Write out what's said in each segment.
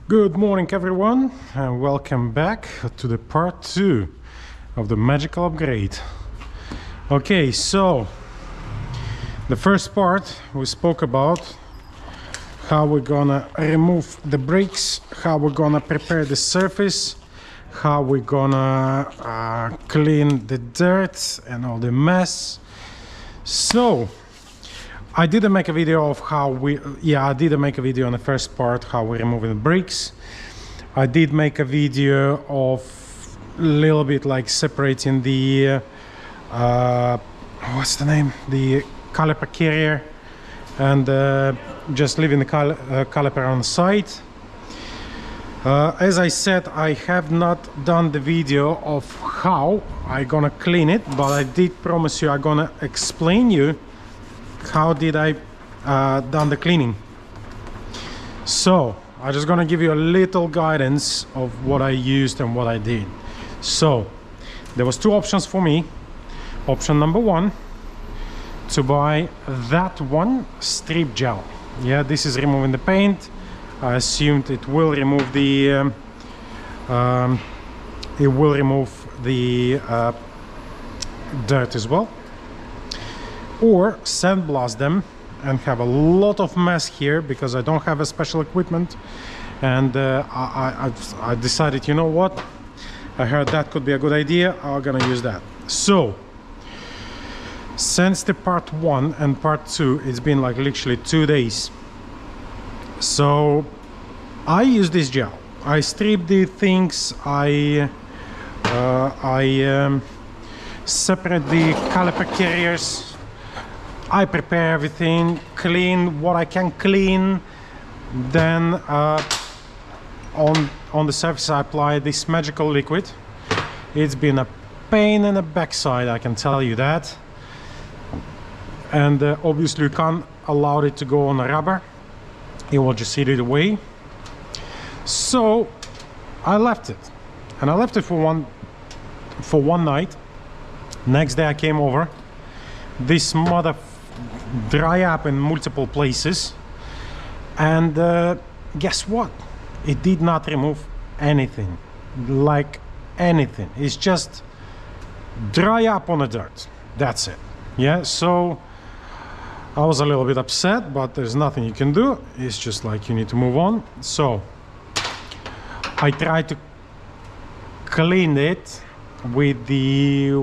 Good morning everyone, and welcome back to the part 2 of the magical upgrade. Okay, so the first part we spoke about how we're gonna remove the brakes, how we're gonna prepare the surface, how we're gonna clean the dirt and all the mess. So I didn't make a video of how I didn't make a video on the first part how we're removing the brakes. I did make a video of a little bit like separating the what's the name, the caliper carrier, and just leaving the caliper on the side. As I said, I have not done the video of how I'm gonna clean it, but I did promise you I'm gonna explain you how did I done the cleaning. So I'm just gonna give you a little guidance of what I used and what I did. So there was two options for me. Option number one, to buy that one strip gel. Yeah, this is removing the paint. I assumed it will remove the dirt as well. Or sandblast them and have a lot of mess here because I don't have a special equipment, and I decided, you know what, I heard that could be a good idea, I'm gonna use that. So since the part 1 and part 2, it's been like literally 2 days. So I use this gel, I strip the things, I separate the caliper carriers, I prepare everything, clean what I can clean, then on the surface I apply this magical liquid. It's been a pain in the backside, I can tell you that, and obviously you can't allow it to go on a rubber, it will just eat it away. So I left it, and I left it for one night. Next day I came over, this mother dry up in multiple places, and guess what, it did not remove anything, like anything. It's just dry up on the dirt, that's it. Yeah, so I was a little bit upset, but there's nothing you can do, it's just like you need to move on. So I tried to clean it with the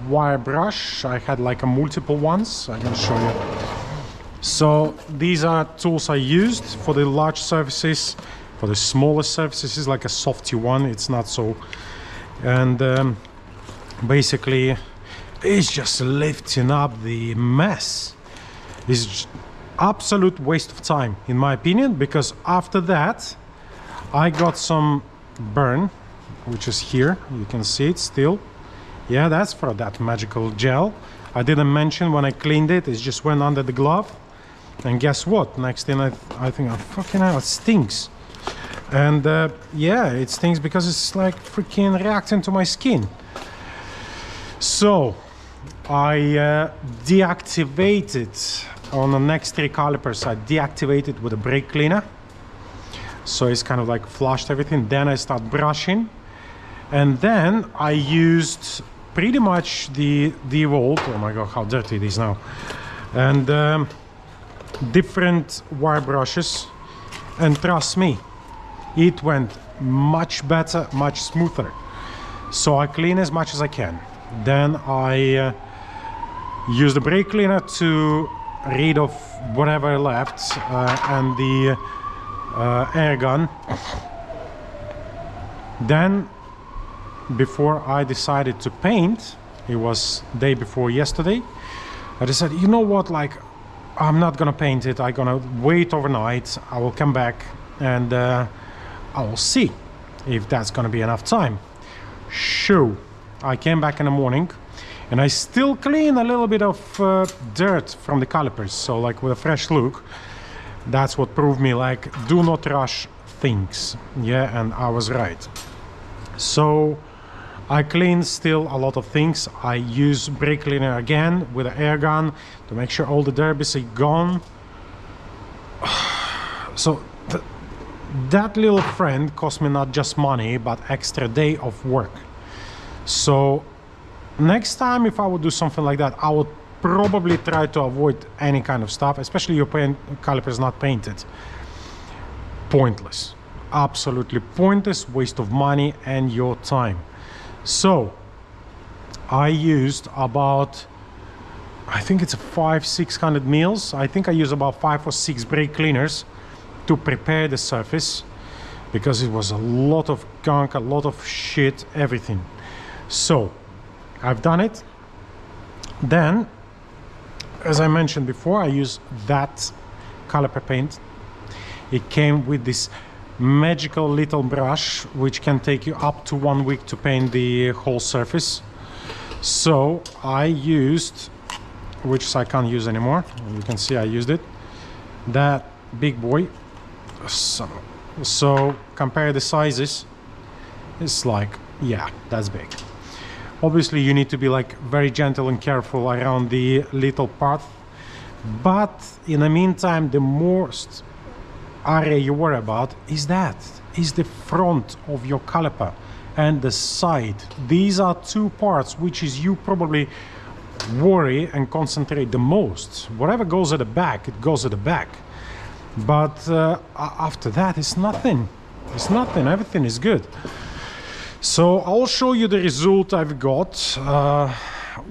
wire brush. I had like a multiple ones, I can show you. So these are tools I used for the large surfaces. For the smaller surfaces is like a softy one, it's not so, and basically it's just lifting up the mess. It's absolute waste of time in my opinion, because after that I got some burn, which is here, you can see it still. Yeah, that's for that magical gel. I didn't mention when I cleaned it, it just went under the glove, and guess what, next thing I think, oh fucking hell, it stinks. And yeah, it stinks because it's like freaking reacting to my skin. So I deactivated on the next 3 calipers, I deactivated with a brake cleaner, so it's kind of like flushed everything. Then I start brushing, and then I used pretty much the old, oh my god, how dirty it is now, and different wire brushes, and trust me, it went much better, much smoother. So I clean as much as I can, then I use the brake cleaner to rid of whatever left, and the air gun. Then before I decided to paint, it was day before yesterday, I decided, you know what, like, I'm not gonna paint it, I'm gonna wait overnight, I will come back and I will see if that's gonna be enough time. Sure, I came back in the morning and I still clean a little bit of dirt from the calipers, so like with a fresh look. That's what proved me, like, do not rush things. Yeah, and I was right. So I clean still a lot of things. I use brake cleaner again with an air gun to make sure all the dirt is gone. So that little friend cost me not just money, but extra day of work. So next time if I would do something like that, I would probably try to avoid any kind of stuff, especially your caliper is not painted. Pointless, absolutely pointless, waste of money and your time. So I used about, I think it's 500-600 mils. I think I used about 5 or 6 brake cleaners to prepare the surface, because it was a lot of gunk, a lot of shit, everything. So I've done it. Then, as I mentioned before, I use that caliper paint. It came with this magical little brush which can take you up to 1 week to paint the whole surface. So I used, which I can't use anymore, you can see I used it, that big boy. So compare the sizes, it's like, yeah, that's big. Obviously you need to be like very gentle and careful around the little part, but in the meantime the most area you worry about is the front of your caliper and the side. These are two parts which is you probably worry and concentrate the most. Whatever goes at the back, it goes at the back, but after that it's nothing, everything is good. So I'll show you the result I've got.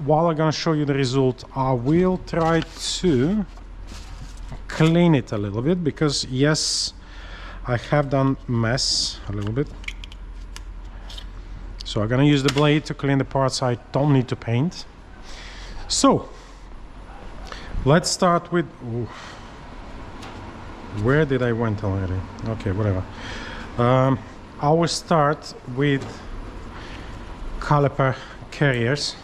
While I'm gonna show you the result, I will try to clean it a little bit, because yes, I have done mess a little bit. So I'm gonna use the blade to clean the parts I don't need to paint. So let's start with, ooh, where did I went already? Okay, whatever. I will start with caliper carriers.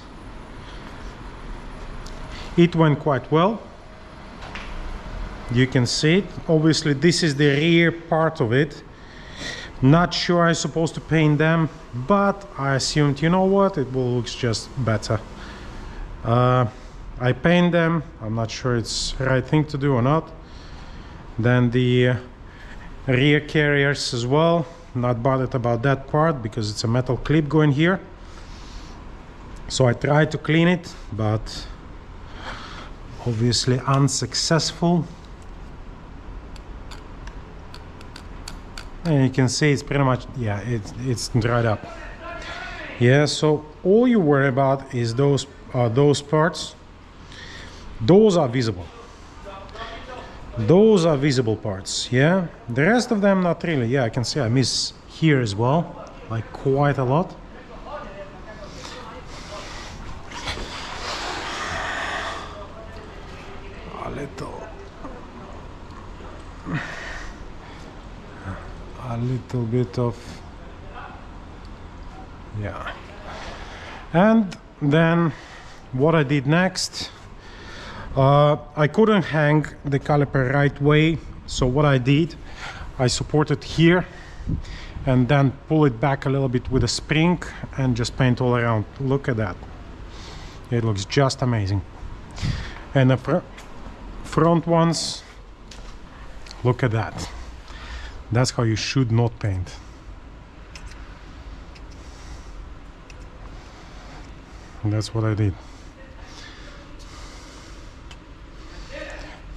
It went quite well. You can see it. Obviously this is the rear part of it. Not sure I'm supposed to paint them, but I assumed, you know what, it will look just better. I paint them. I'm not sure it's the right thing to do or not. Then the rear carriers as well. Not bothered about that part because it's a metal clip going here. So I tried to clean it, but obviously unsuccessful. And you can see it's pretty much, yeah, it's dried up. Yeah, so all you worry about is those parts. Those are visible. Those are visible parts, yeah. The rest of them not really. Yeah, I can see I miss here as well, like quite a lot. A little bit of, yeah. And then what I did next, I couldn't hang the caliper right way, so what I did, I supported here and then pull it back a little bit with a spring and just paint all around. Look at that, it looks just amazing. And the front ones, look at that. That's how you should not paint. And that's what I did.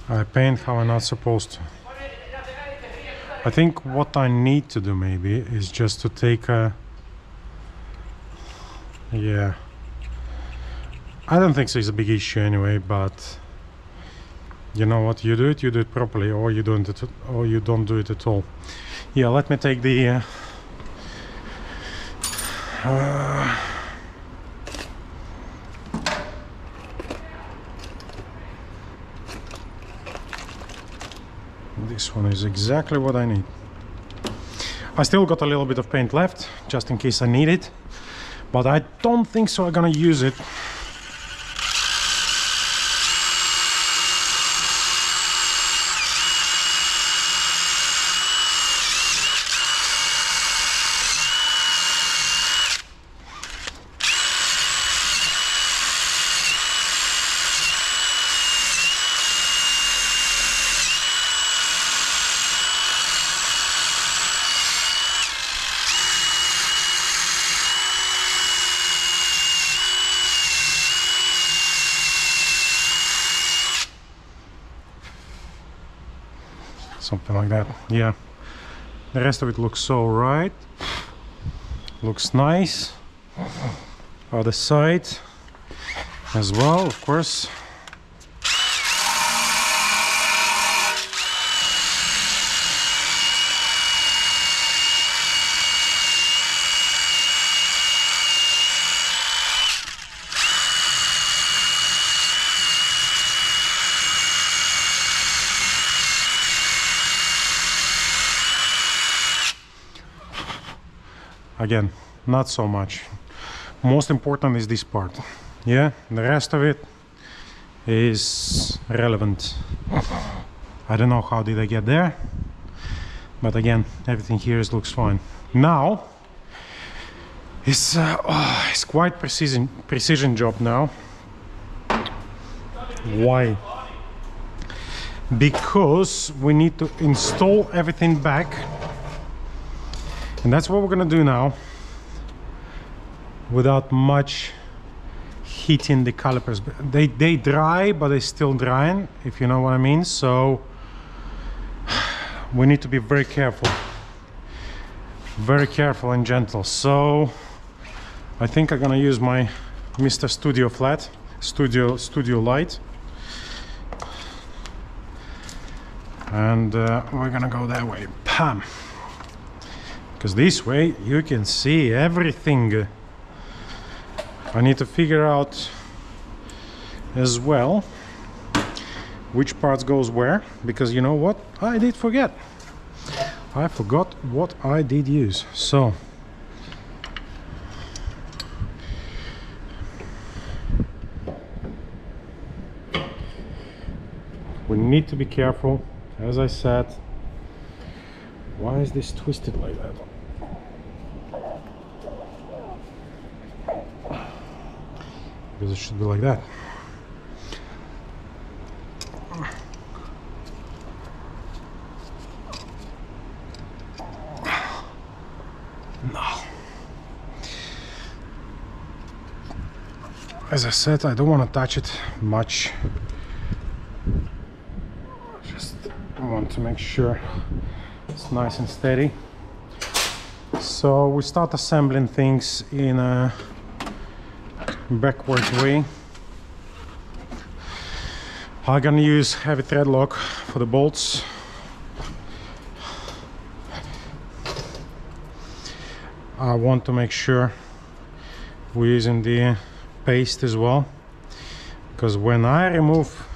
I paint how I'm not supposed to. I think what I need to do maybe is just to take a, yeah, I don't think so it's a big issue anyway, but you know what, you do it properly, or you don't do it at all. Yeah, let me take the this one is exactly what I need. I still got a little bit of paint left, just in case I need it, but I don't think so I'm gonna use it. something like that. Yeah, the rest of it looks all right, looks nice. Other side as well, of course. Again, not so much. Most important is this part. Yeah, the rest of it is relevant. I don't know how did I get there, but again, everything here looks fine. Now it's quite precision job now. Why? Because we need to install everything back. And that's what we're gonna do now, without much heating the calipers. They dry, but they're still drying, if you know what I mean. So we need to be very careful and gentle. So I think I'm gonna use my Mr. Studio Light, and we're gonna go that way. Pam. Because this way you can see everything. I need to figure out as well which parts goes where, because you know what, I did forget. I forgot what I did use. So we need to be careful, as I said. Why is this twisted like that? Because it should be like that. No. As I said, I don't want to touch it much. Just want to make sure it's nice and steady. So we start assembling things in a backwards way. I'm gonna use heavy thread lock for the bolts. I want to make sure we're using the paste as well, because when I remove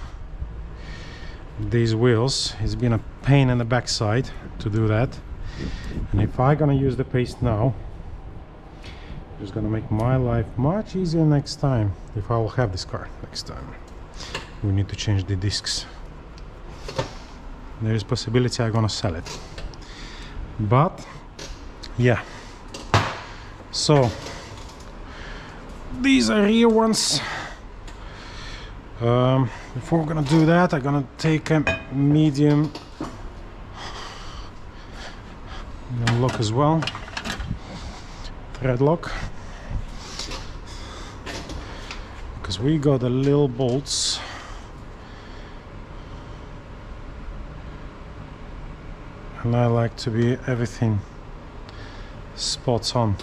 these wheels, it's been a pain in the backside to do that. And if I'm gonna use the paste now, it's gonna make my life much easier next time. If I will have this car next time, we need to change the discs. There is possibility I'm gonna sell it, but yeah. So these are rear ones. Before we're gonna do that, I'm gonna take a medium lock as well, thread lock, because we got the little bolts and I like to be everything spots on.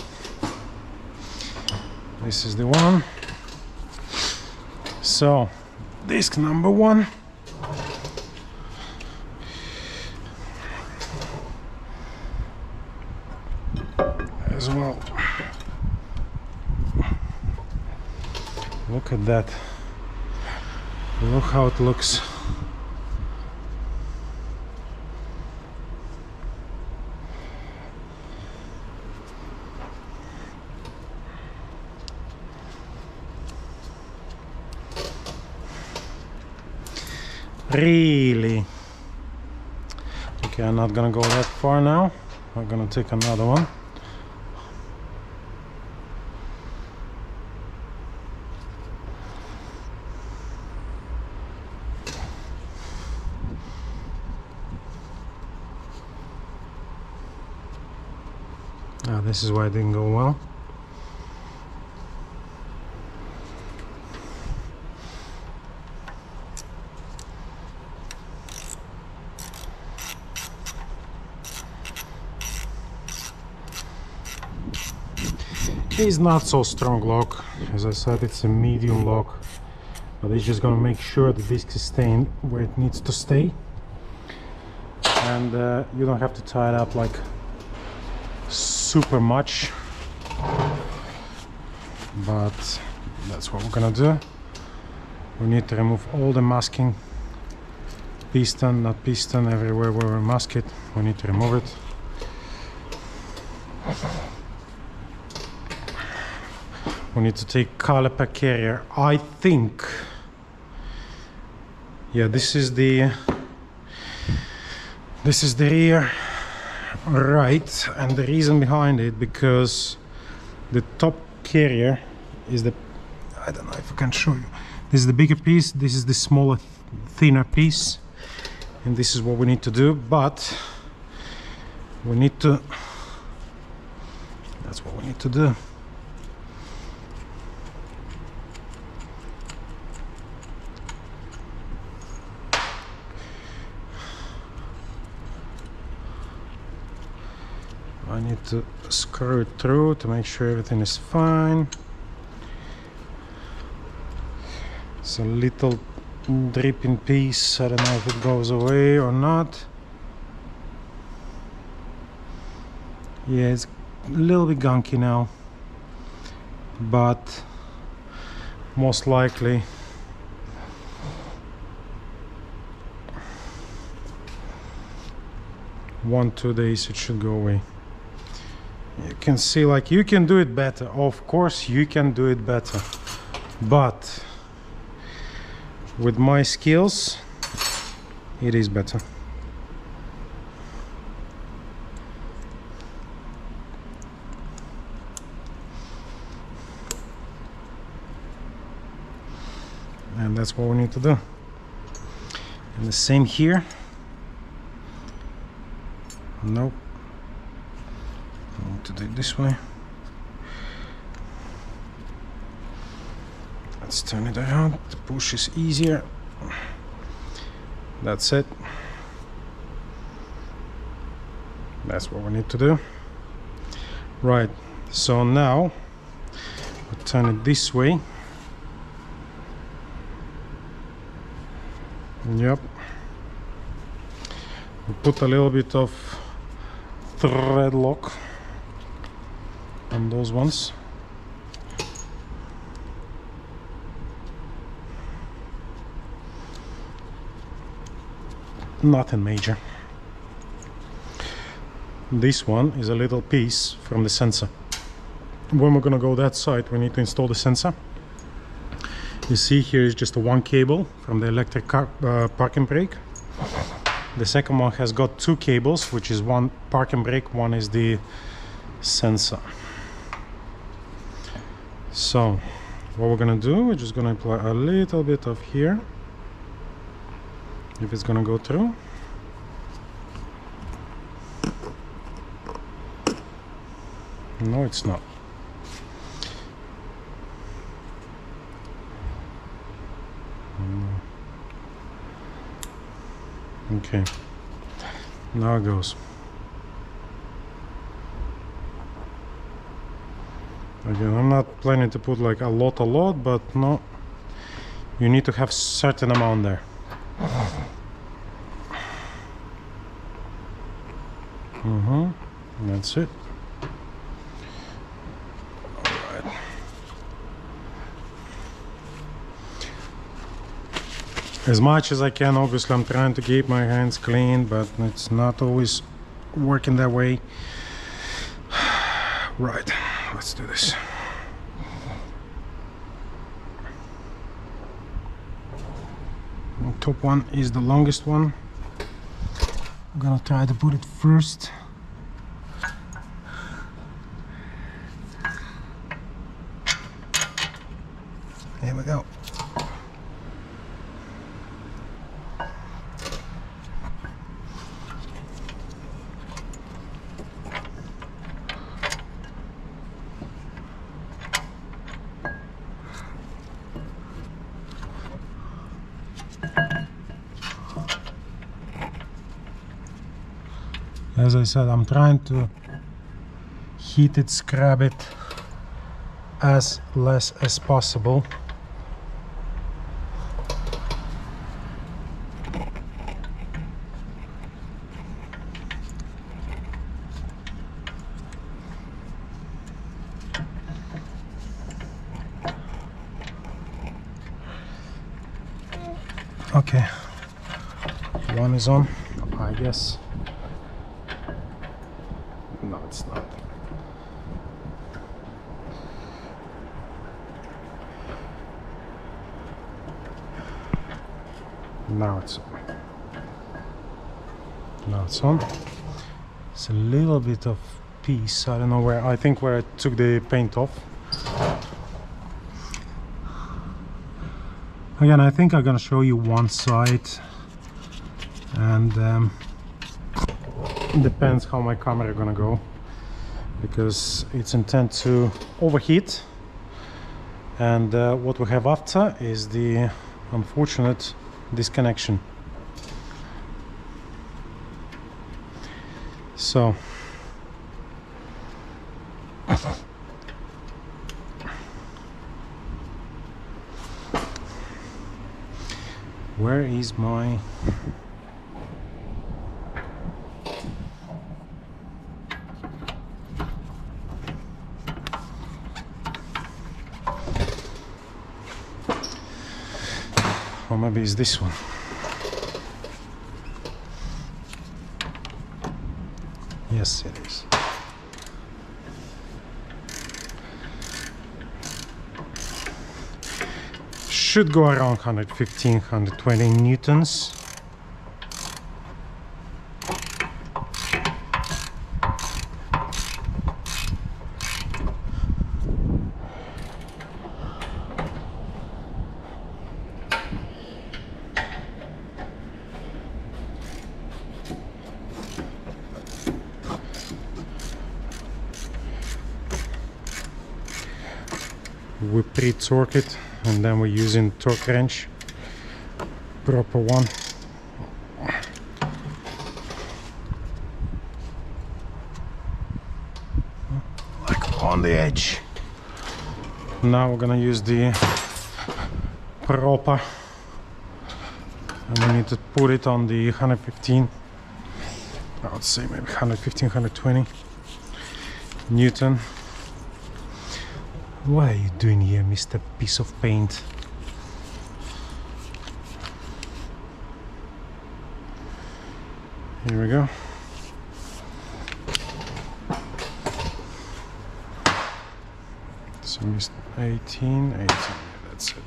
This is the one. So disc number 1. As well. Look at that. Look how it looks. Really? Okay, I'm not gonna go that far now. I'm gonna take another one. This is why it didn't go well. is not so strong lock. As I said, it's a medium lock, but it's just gonna make sure the disc is staying where it needs to stay, and you don't have to tie it up like super much, but that's what we're gonna do. We need to remove all the masking, piston, not piston, everywhere where we mask it, we need to remove it. We need to take caliper carrier. I think, yeah, this is the rear right, and the reason behind it, because the top carrier is the, I don't know if I can show you, this is the bigger piece, this is the smaller thinner piece, and this is what we need to do, but we need to, that's what we need to do. I need to screw it through to make sure everything is fine. It's a little dripping piece, I don't know if it goes away or not. Yeah, it's a little bit gunky now, but most likely one, 2 days it should go away. You can see, like, you can do it better, of course you can do it better, but with my skills it is better. And that's what we need to do. And the same here. Nope. I need to do it this way. Let's turn it around. The push is easier. That's it. That's what we need to do. Right, so now we turn it this way. Yep. We put a little bit of thread lock on those ones. Nothing major. This one is a little piece from the sensor. When we're gonna go that side, we need to install the sensor. You see here is just a one cable from the electric car, parking brake. The second one has got two cables, which is one parking brake, one is the sensor. So what we're gonna do, we're just gonna apply a little bit of here, if it's gonna go through. No, it's not. Okay, now it goes. Again, I'm not planning to put like a lot, but no, you need to have certain amount there. That's it. As much as I can, obviously I'm trying to keep my hands clean, but it's not always working that way. Right, let's do this. The top one is the longest one. I'm gonna try to put it first. Here we go. As I said, I'm trying to heat it, scrub it as less as possible. Okay, one is on, I guess. No, it's not. Now it's on. Now it's on. It's a little bit of piece. I don't know where. I think where I took the paint off. Again, I think I'm gonna show you one side, and it depends how my camera gonna go, because it's intended to overheat, and what we have after is the unfortunate disconnection. So where is my or maybe it's this one. Yes, it is. Should go around 115, 120 newtons. We pre-torque it, and then we're using torque wrench, proper one. Like on the edge. Now we're gonna use the proper, and we need to put it on the 115, I would say maybe 115, 120 Newton. What are you doing here, Mr. Piece of Paint? Here we go. So 18, that's it.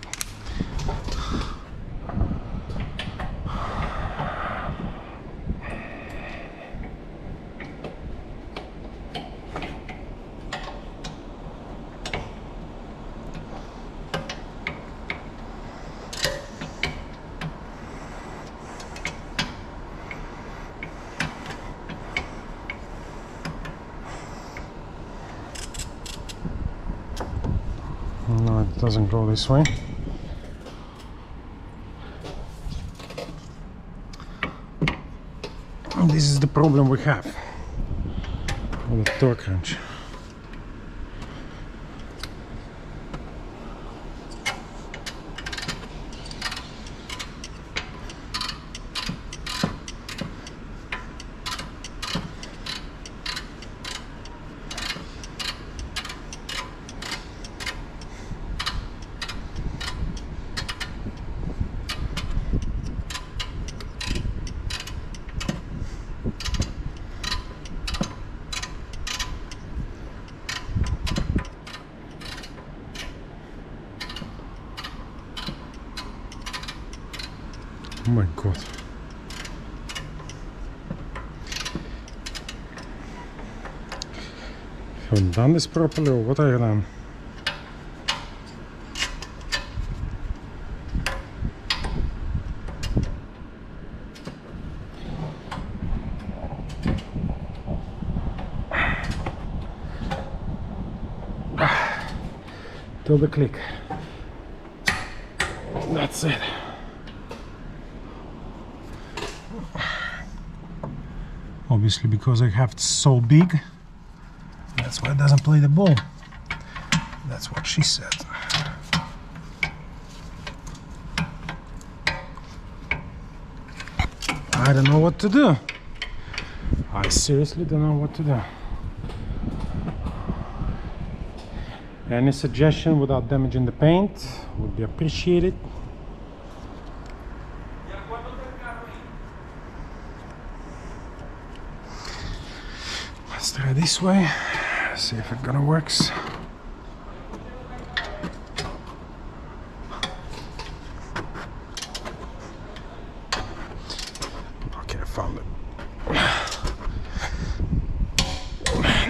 No, it doesn't go this way. And this is the problem we have with the torque wrench. Oh my god. Haven't done this properly, or what have I done? Double click. That's it. Obviously, because I have it so big, that's why it doesn't play the ball. That's what she said. I don't know what to do. I seriously don't know what to do. Any suggestion without damaging the paint would be appreciated. Let's try this way, see if it gonna works. Okay, I found it.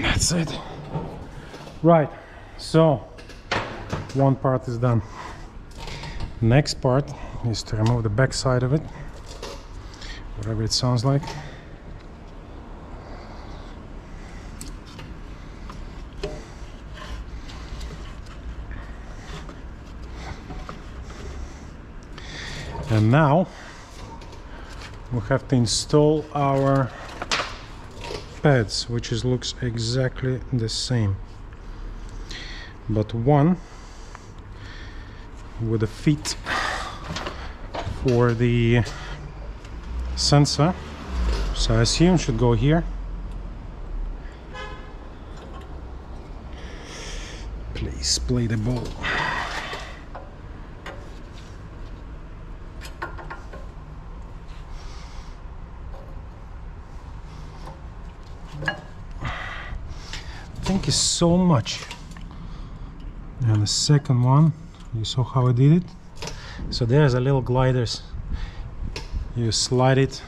That's it. Right, so one part is done. Next part is to remove the back side of it, whatever it sounds like. And now we have to install our pads, which looks exactly the same, but one with a feet for the sensor, so I assume should go here. Please play the ball. Thank you so much. And the second one, you saw how I did it. So there's a little gliders. You slide it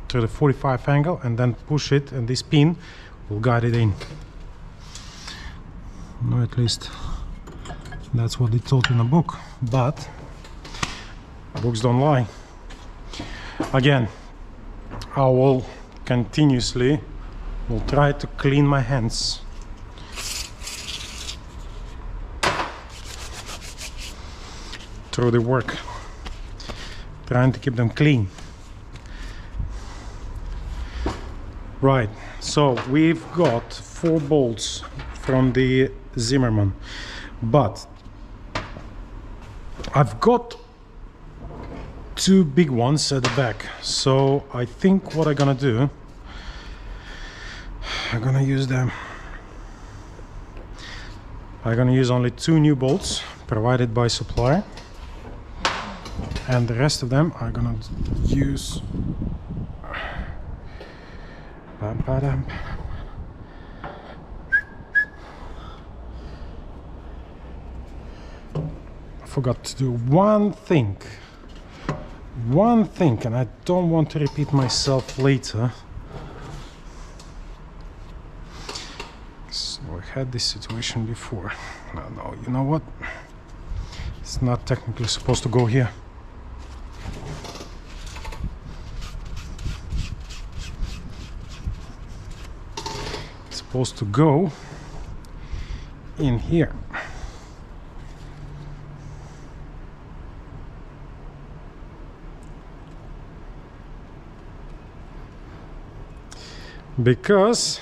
to the 45 angle and then push it, and this pin will guide it in. Or at least that's what they taught in the book, but books don't lie. Again, I will continuously try to clean my hands. Through the work, trying to keep them clean. Right, so we've got 4 bolts from the Zimmerman, but I've got 2 big ones at the back. So I think what I'm gonna do, I'm gonna use them. I'm gonna use only 2 new bolts provided by supplier, and the rest of them I'm gonna use I forgot to do one thing, and I don't want to repeat myself later. So I had this situation before. No, you know what? It's not technically supposed to go here. It's supposed to go in here. Because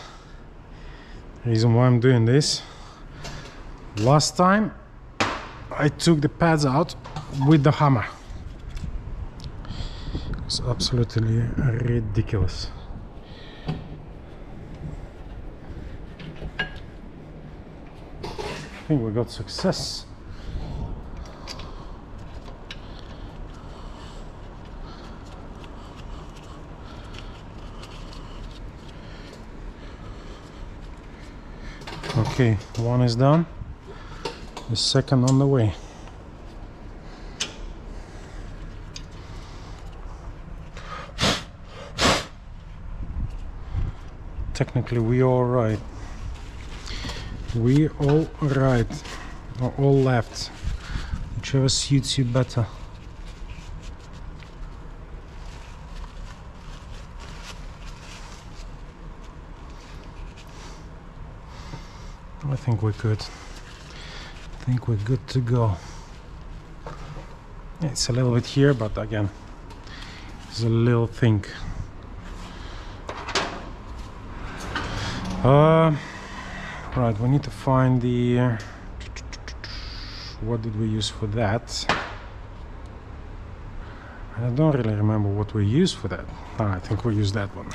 the reason why I'm doing this, last time I took the pads out with the hammer. It's absolutely ridiculous. I think we got success. Okay, one is done, the second on the way. Technically we all right. We all right, or all left, whichever suits you better. I think we're good. I think we're good to go. It's a little bit here, but again, it's a little thing. Right, we need to find the What did we use for that? I don't really remember what we used for that. I think we used that one.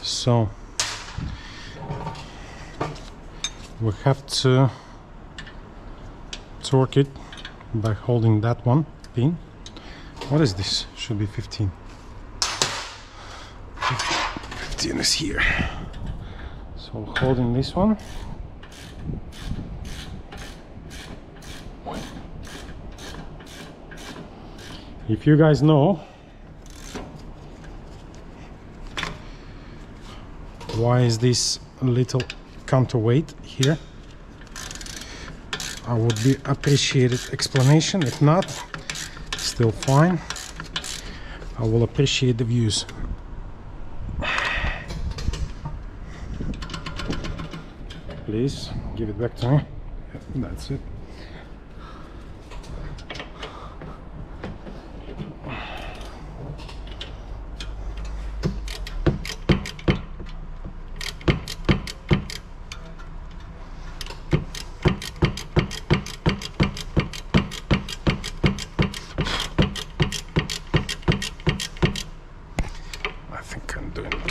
So we have to torque it by holding that one pin. What is this? Should be 15. 15 is here. So holding this one. If you guys know why is this little counterweight here, I would be appreciated explanation. If not, still fine. I will appreciate the views. Please give it back to me. That's it.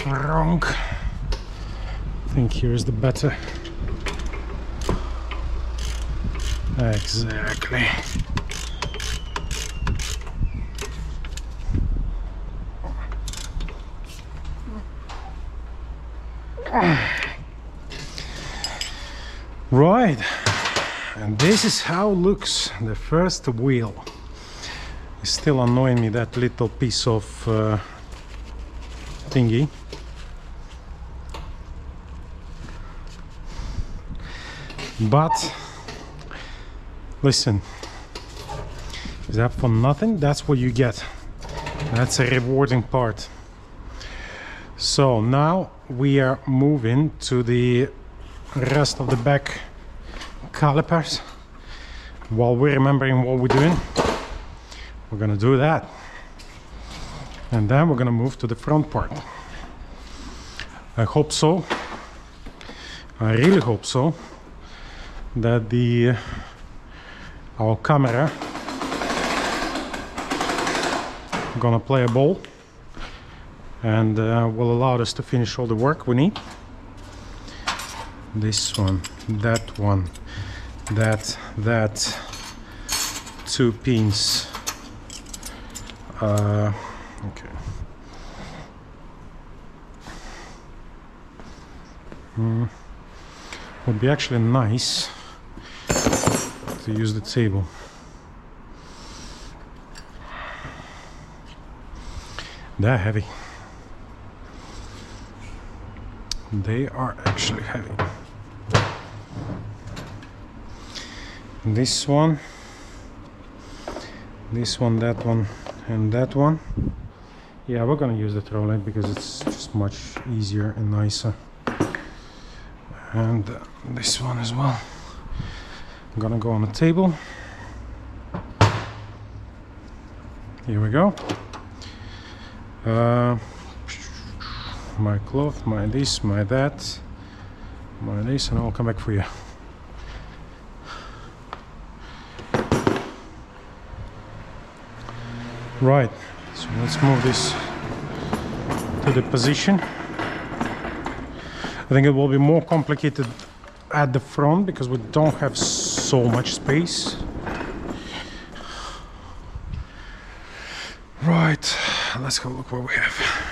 Wrong. I think here's the better. Exactly. Right, and this is how looks the first wheel. It's still annoying me, that little piece of thingy. But listen, is that for nothing? That's what you get. That's a rewarding part. So now we are moving to the rest of the back calipers. While we're remembering what we're doing, we're gonna do that, and then we're gonna move to the front part. I hope so. I really hope so, that our camera gonna play a ball and will allow us to finish all the work we need. This one, that, two pins. Okay. Would be actually nice to use the table. They're heavy. They are actually heavy. This one, that one, and that one. Yeah, we're gonna use the trolley because it's just much easier and nicer. And this one as well. I'm gonna go on the table. Here we go. My cloth, my this, my that, my this, and I'll come back for you. Right, so let's move this to the position. I think it will be more complicated at the front because we don't have so much space. Right, let's have a look what we have.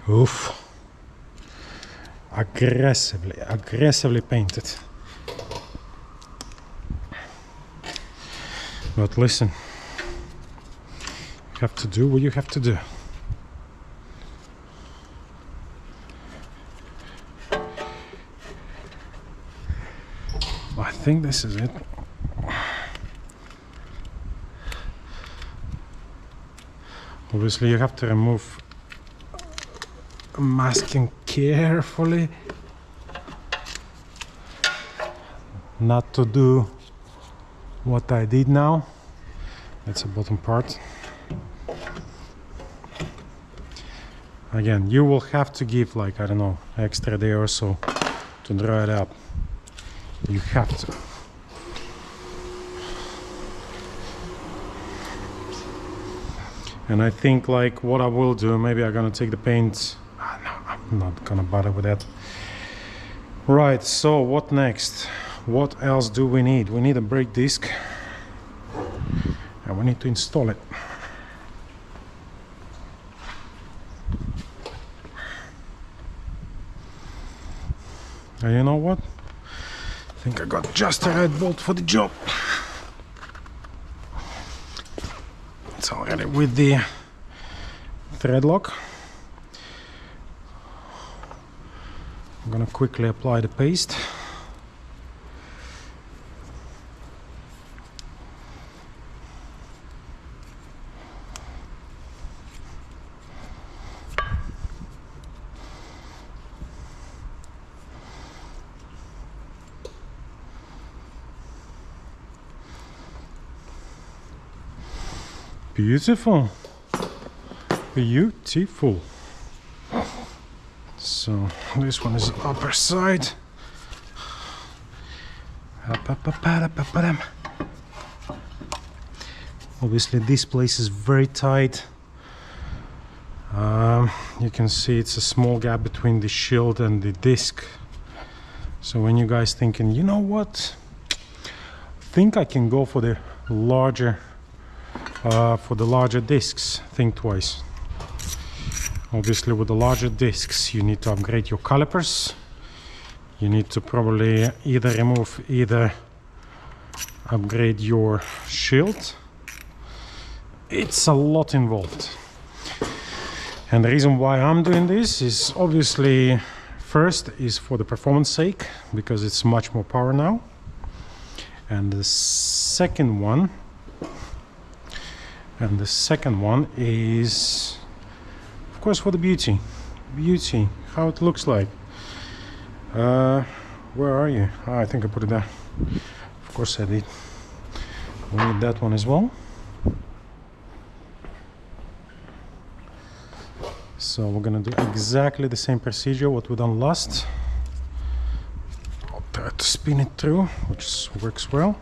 Oof. Aggressively painted. But listen, you have to do what you have to do. I think this is it. Obviously you have to remove masking carefully, not to do what I did now. That's the bottom part. Again, you will have to give like, I don't know, extra day or so to dry it up. You have to. And I think like what I will do, maybe I'm gonna take the paint. No, I'm not gonna bother with that. Right, so what next? What else do we need? We need a brake disc and we need to install it. And you know what? I think I got just the right bolt for the job. It's already with the thread lock. I'm gonna quickly apply the paste. Beautiful, beautiful. So this one is the upper side. Obviously this place is very tight. You can see it's a small gap between the shield and the disc. So when you guys thinking, you know what, I think I can go for the larger discs, think twice. Obviously with the larger discs you need to upgrade your calipers. You need to probably either upgrade your shield. It's a lot involved. And the reason why I'm doing this is obviously first is for the performance sake, because it's much more power now. And the second one is of course for the beauty, how it looks like. Where are you? I think I put it there. Of course I did. We need that one as well. So we're gonna do exactly the same procedure what we done last. I'll try to spin it through, which works well.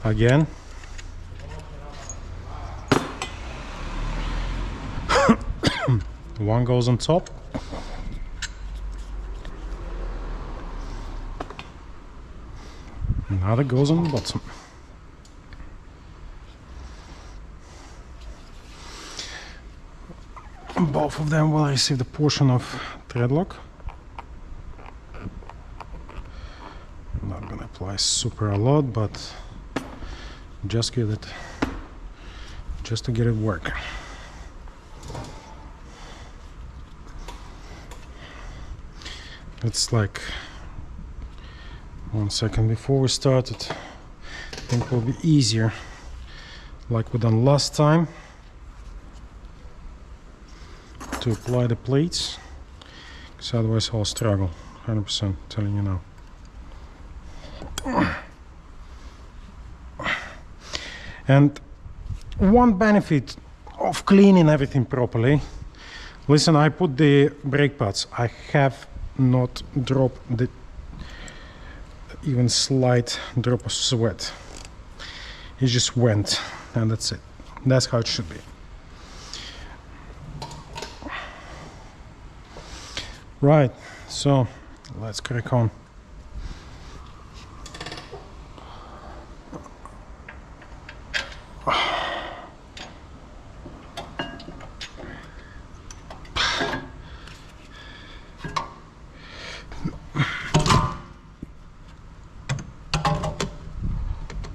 Again, one goes on top, another goes on the bottom. Both of them will receive the portion of thread lock. I'm not gonna apply super a lot, but just to get it working. It's like 1 second before we started. I think it will be easier, like we done last time, to apply the plates, because otherwise I'll struggle. 100% telling you now. And one benefit of cleaning everything properly, listen, I put the brake pads, I have not dropped the even slight drop of sweat. It just went, and that's it. That's how it should be. Right, so let's crack on.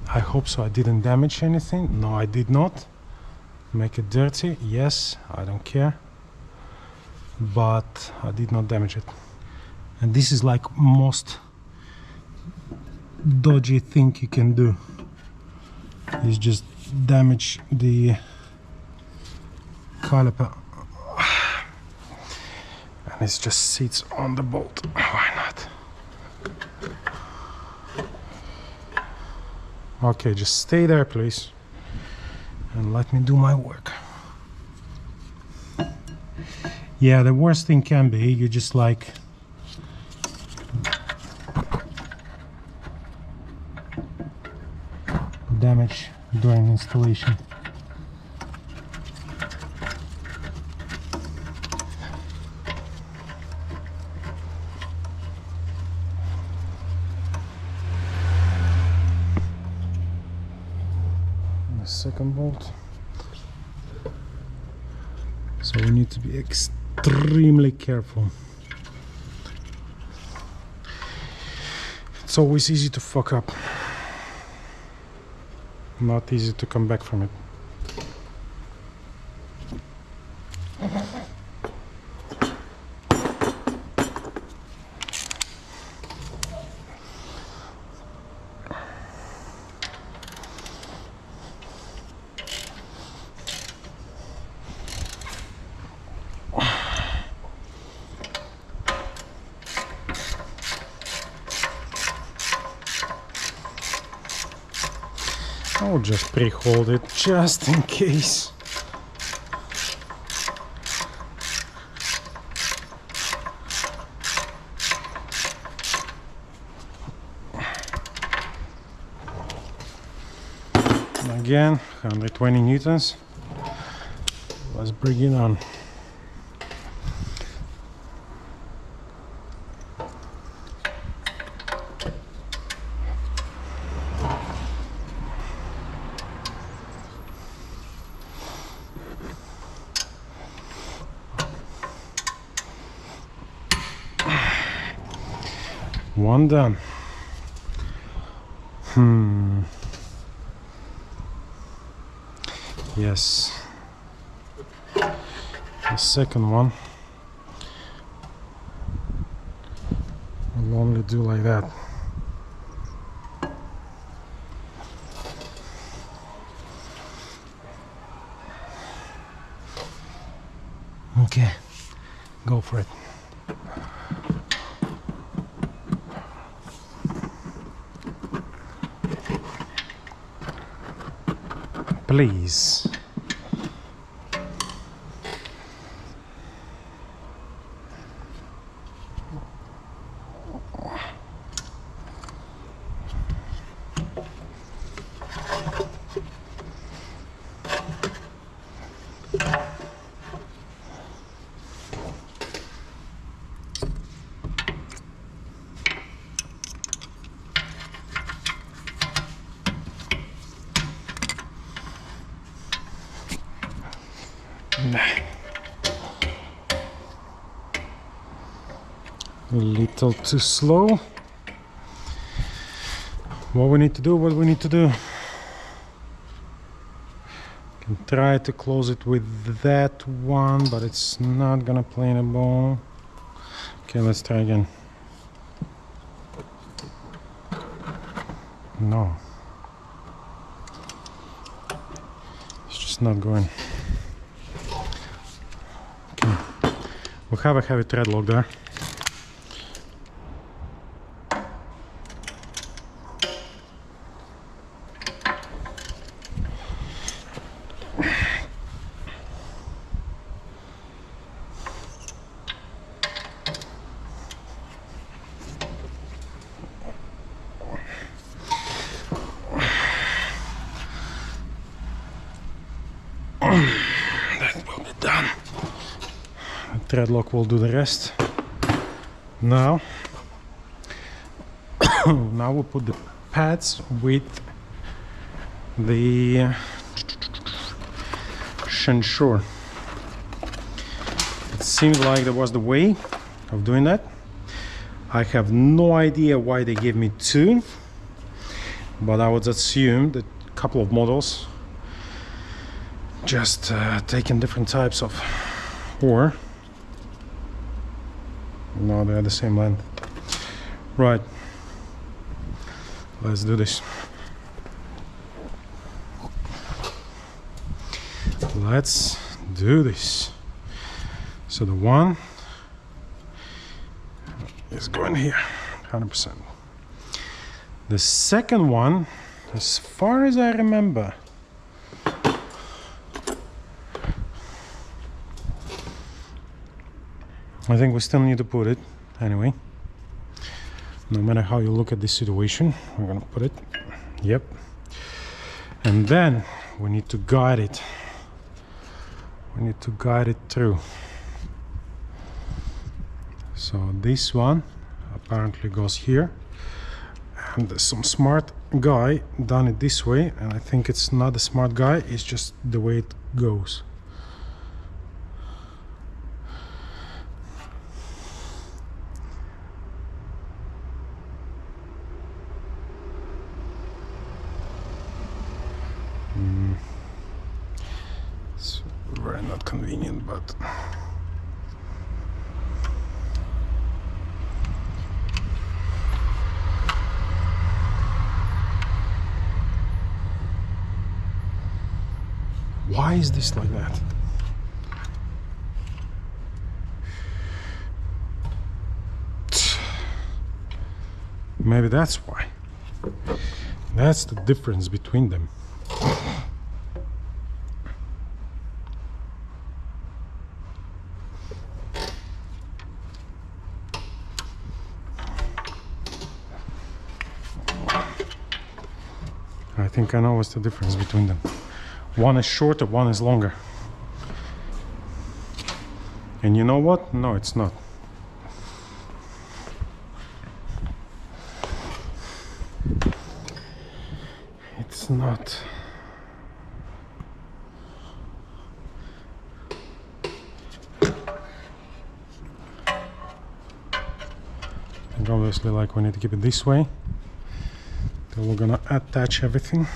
I hope so I didn't damage anything. No, I did not. Make it dirty, yes, I don't care. But I did not damage it. And this is like most dodgy thing you can do, is just damage the caliper. And it just sits on the bolt. Why not? Okay, just stay there please and let me do my work. Yeah, the worst thing can be you just like damage during installation. The second bolt. So we need to be extremely careful. It's always easy to fuck up. Not easy to come back from it. I'll just pre-hold it just in case. And again, 120 newtons. Let's bring it on. One done. Yes. The second one will only do like that. Okay, go for it. Please. A little too slow. What we need to do, can try to close it with that one, but it's not gonna play in a ball. Okay, let's try again. No, it's just not going. Okay, we have a heavy thread lock there. That will be done. The thread lock will do the rest. Now, now we'll put the pads with the Shensure. It seems like there was the way of doing that. I have no idea why they gave me two, but I would assume that a couple of models just taking different types of ore. No, they're the same length. Right, let's do this. Let's do this. So the one is going here, 100%. The second one, as far as I remember, I think we still need to put it anyway. No matter how you look at this situation, we're gonna put it. Yep. And then we need to guide it. We need to guide it through. So this one apparently goes here, and there's some smart guy done it this way, and I think it's not a smart guy, it's just the way it goes. It's very not convenient, but why is this like that? Maybe that's why. That's the difference between them. I think I know what's the difference between them. One is shorter, one is longer. And you know what? No, it's not. It's not. And obviously, like, we need to keep it this way. So we're gonna attach everything.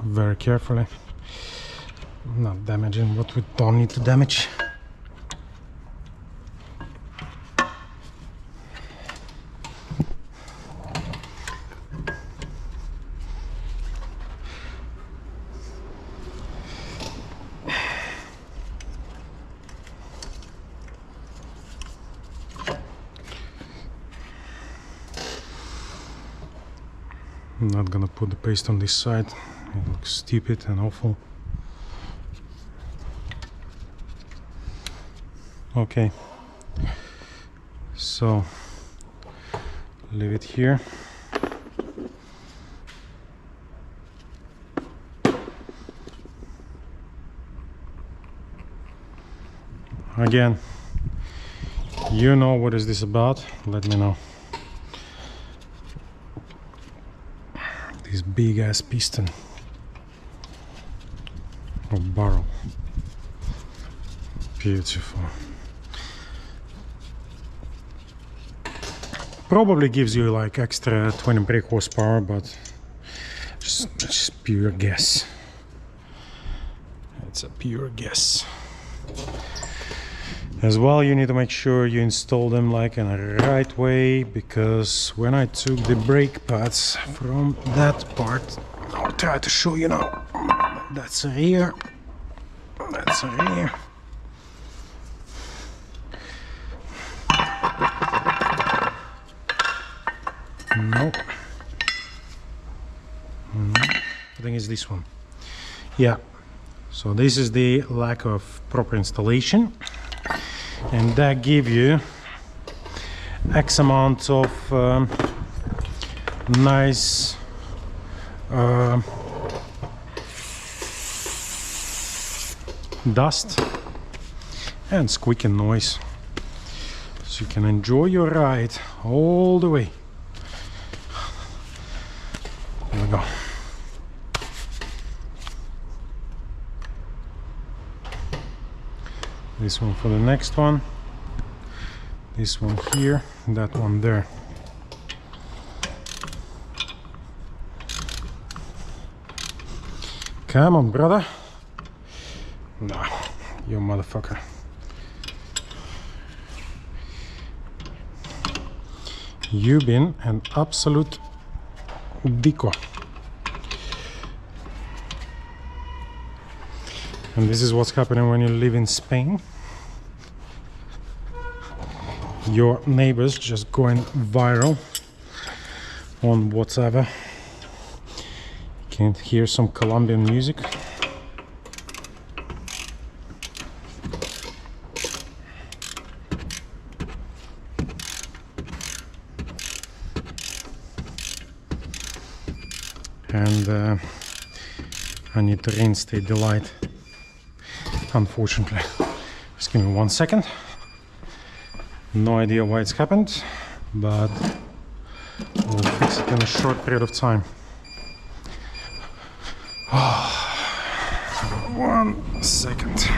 Very carefully, not damaging what we don't need to damage. I'm not gonna put the paste on this side. It looks stupid and awful. Okay, so leave it here. Again, you know what is this about? Let me know. This big ass piston. Oh, barrel. Beautiful. Probably gives you like extra 20 brake horsepower, but just pure guess. It's a pure guess. As well, you need to make sure you install them like in a right way, because when I took the brake pads from that part, I'll try to show you now. That's a rear. That's a rear. No. I think it's this one. Yeah. So this is the lack of proper installation, and that give you X amount of nice dust and squeaking noise, so you can enjoy your ride all the way. There we go. This one for the next one, this one here, that one there. Come on, brother. Nah, you motherfucker. You've been an absolute dico. And this is what's happening when you live in Spain. Your neighbors just going viral on whatever. Can't hear some Colombian music. And I need to reinstate the light, unfortunately. Just give me 1 second. No idea why it's happened, but we'll fix it in a short period of time. 1 second.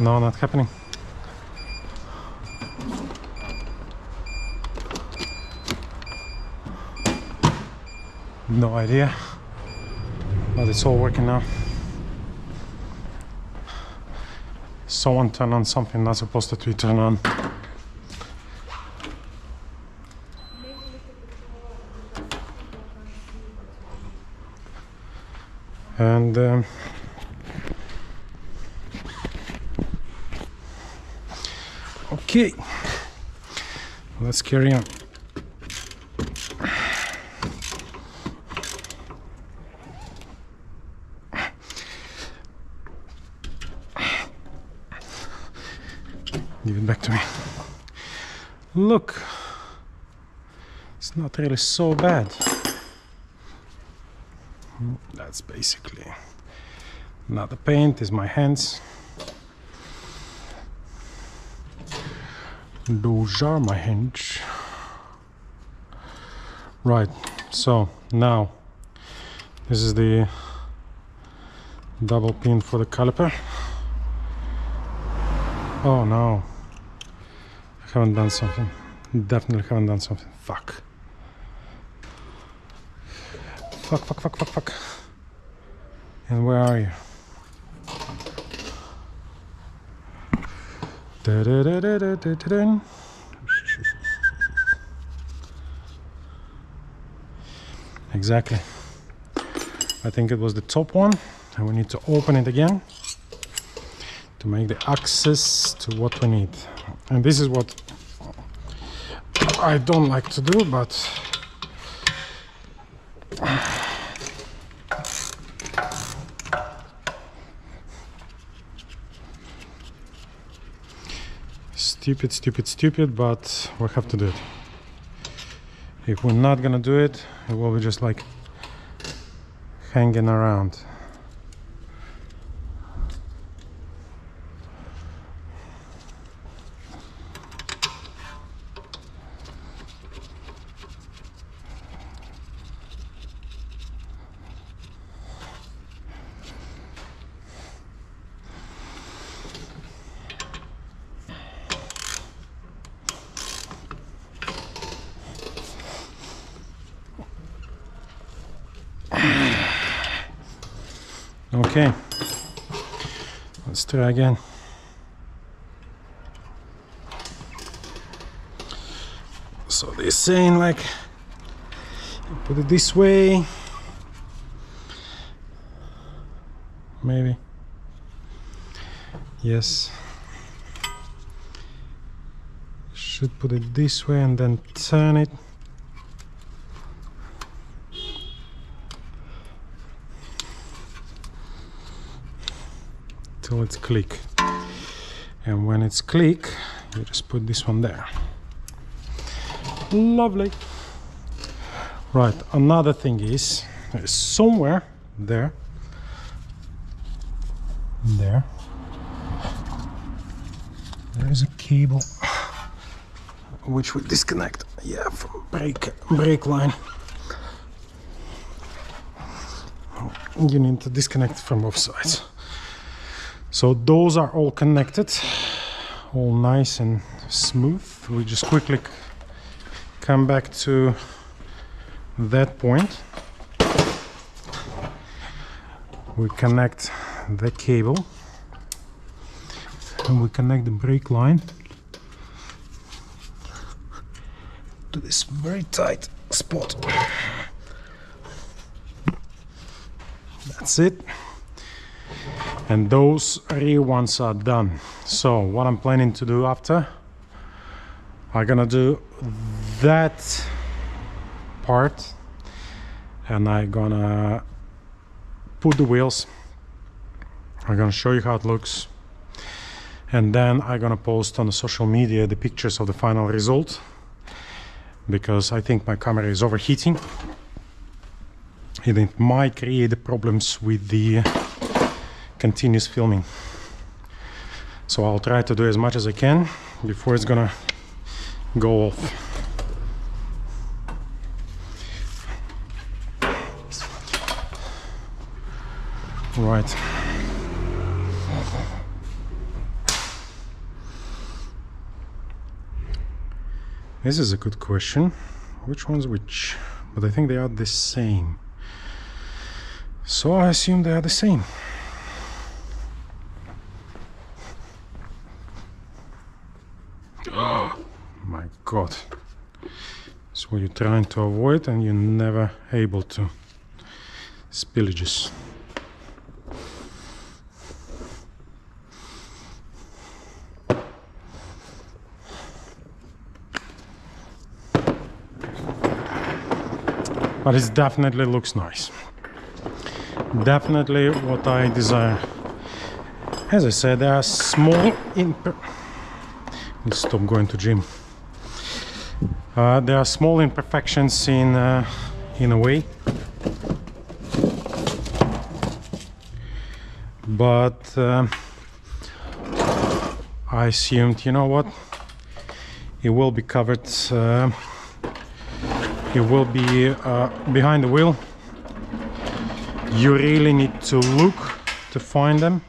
No, not happening. No idea, but it's all working now. Someone turned on something not supposed to be turned on. And okay, let's carry on. Give it back to me. Look, it's not really so bad. That's basically not the paint, it's my hands. Those are my hands. Right, so now this is the double pin for the caliper. Oh no, I haven't done something. Definitely haven't done something. Fuck. Fuck, fuck, fuck, fuck, fuck. And where are you? Da, da, da, da, da, da, da. Exactly. I think it was the top one, and we need to open it again to make the access to what we need. And this is what I don't like to do, but stupid, stupid, stupid, but we have to do it. If we're not gonna do it, it will be just like hanging around. Okay, let's try again. So they're saying like, put it this way, maybe, yes, should put it this way and then turn it. Till it's click, and when it's click, you just put this one there. Lovely. Right, another thing is somewhere there is a cable which we disconnect, yeah, from brake line. You need to disconnect from both sides. So those are all connected all nice and smooth. We just quickly come back to that point. We connect the cable and we connect the brake line to this very tight spot. That's it. And those rear ones are done. So what I'm planning to do after, I'm gonna do that part and I'm gonna put the wheels. I'm gonna show you how it looks, and then I'm gonna post on the social media the pictures of the final result, because I think my camera is overheating and it might create problems with the continuous filming. So I'll try to do as much as I can before it's gonna go off. Right. This is a good question. Which one's which? But I think they are the same. So I assume they are the same. Oh my god. It's what you're trying to avoid and you're never able to. Spillages. But it definitely looks nice. Definitely what I desire. As I said, there are small stop going to gym. There are small imperfections in a way, but I assumed, you know what, it will be covered. It will be behind the wheel. You really need to look to find them.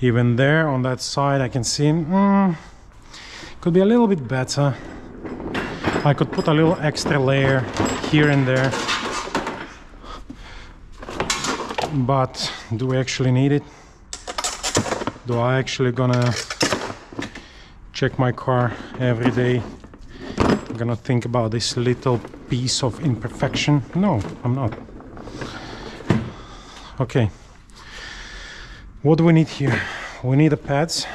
Even there on that side I can see could be a little bit better. I could put a little extra layer here and there, but do we actually need it? Do I actually gonna check my car every day? I'm gonna think about this little piece of imperfection? No, I'm not. Okay, what do we need here? We need the pads.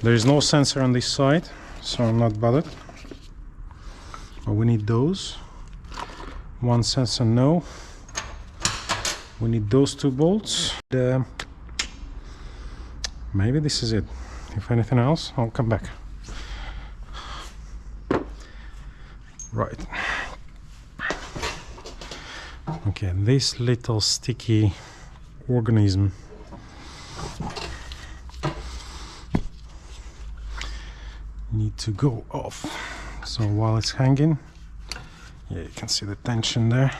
There is no sensor on this side, so I'm not bothered. But we need those. One sensor, no. We need those two bolts. Maybe this is it. If anything else, I'll come back. Right. Okay, this little sticky organism need to go off. So while it's hanging, yeah, you can see the tension there.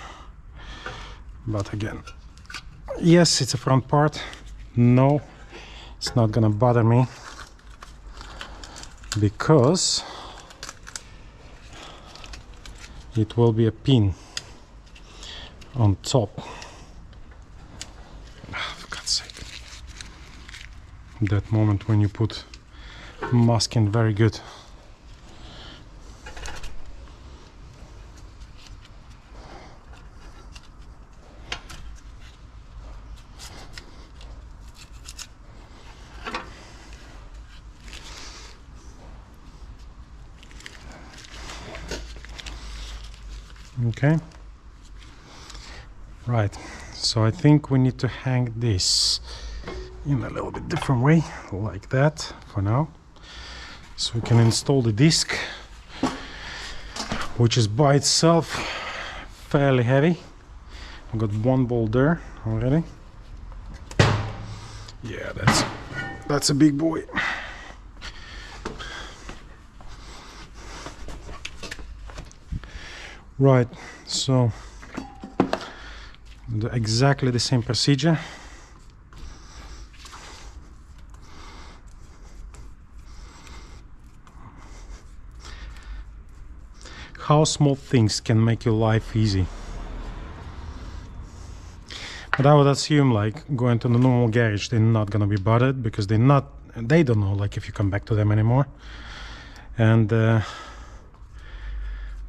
But again, yes, it's a front part. No, it's not gonna bother me because it will be a pin on top. For God's sake. That moment when you put masking very good. Okay. Right, so I think we need to hang this in a little bit different way, like that for now. So we can install the disc, which is by itself fairly heavy. I've got one bolt there already. Yeah, that's a big boy. Right, so exactly the same procedure. how small things can make your life easy. But I would assume, like, going to the normal garage, they're not gonna be bothered because they don't know, like, if you come back to them anymore. And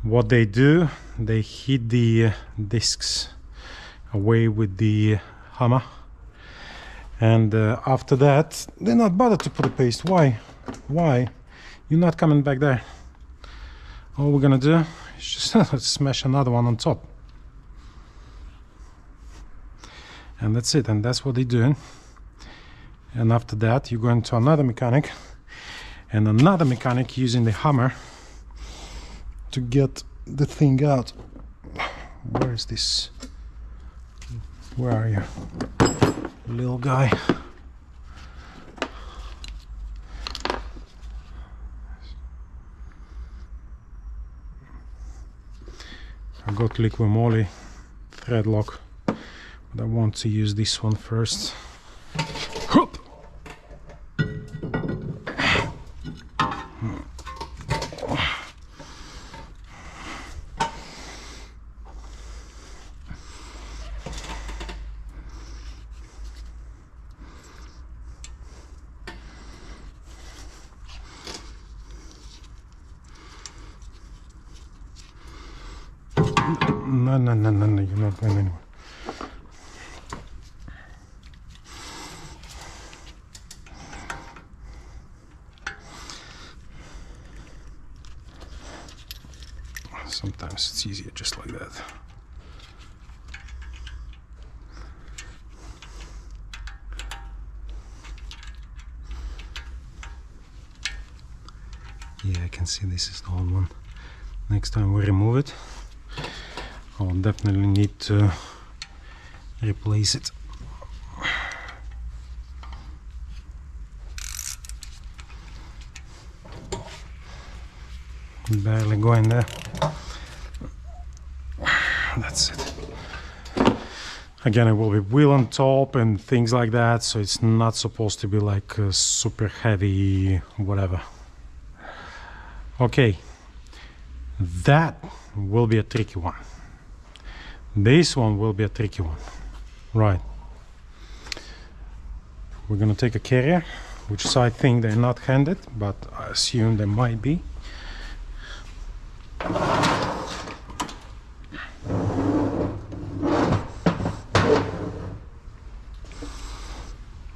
what they do, they hit the discs away with the hammer, and after that they're not bothered to put the paste. Why you're not coming back there? All we're gonna do is just smash another one on top, and that's it. And that's what they're doing. And after that you go into another mechanic, and another mechanic using the hammer to get the thing out. Where is this? Where are you, little guy? I got liquid moly thread lock, but I want to use this one first. Hup! No, you're not going anywhere. Sometimes it's easier just like that. Yeah, I can see this is the old one. Next time we remove it, I'll definitely need to replace it. Barely going there. That's it. Again, it will be wheel on top and things like that, so it's not supposed to be like a super heavy whatever. Okay, that will be a tricky one. This one will be a tricky one. Right. We're gonna take a carrier, which I think they're not handed, but I assume they might be.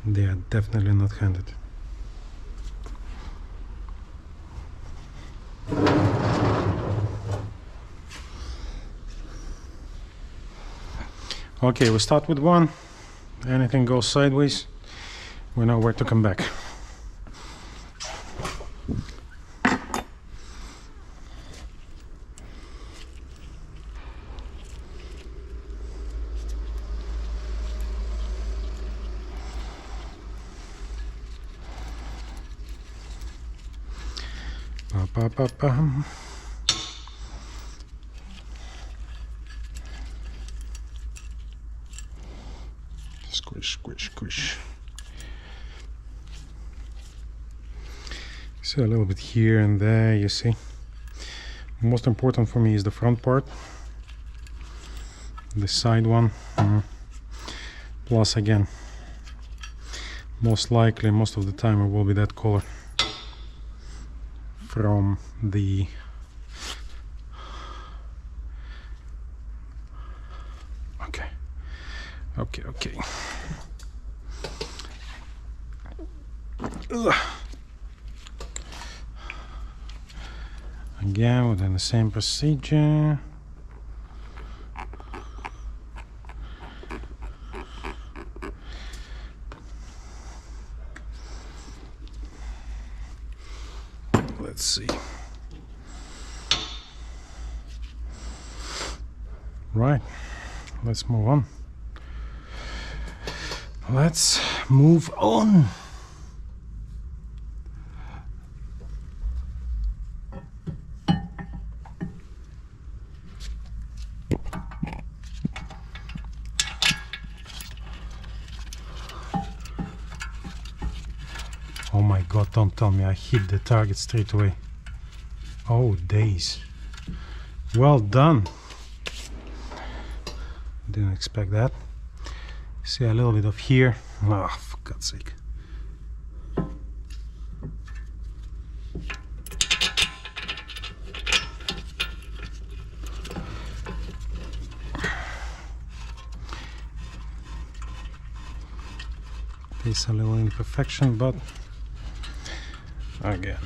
They are definitely not handed. Okay, we start with one. Anything goes sideways, we know where to come back. Ba-ba-ba-bum. Squish, squish, squish. So a little bit here and there, you see. Most important for me is the front part, the side one. Plus, again, most likely, most of the time, it will be that color from the okay. Ugh. Again, within the same procedure. Let's see. Right, let's move on. Let's move on. Oh my god, don't tell me I hit the target straight away. Oh days. Well done. Didn't expect that. See a little bit of here. Oh, for God's sake. There's a little imperfection, but again,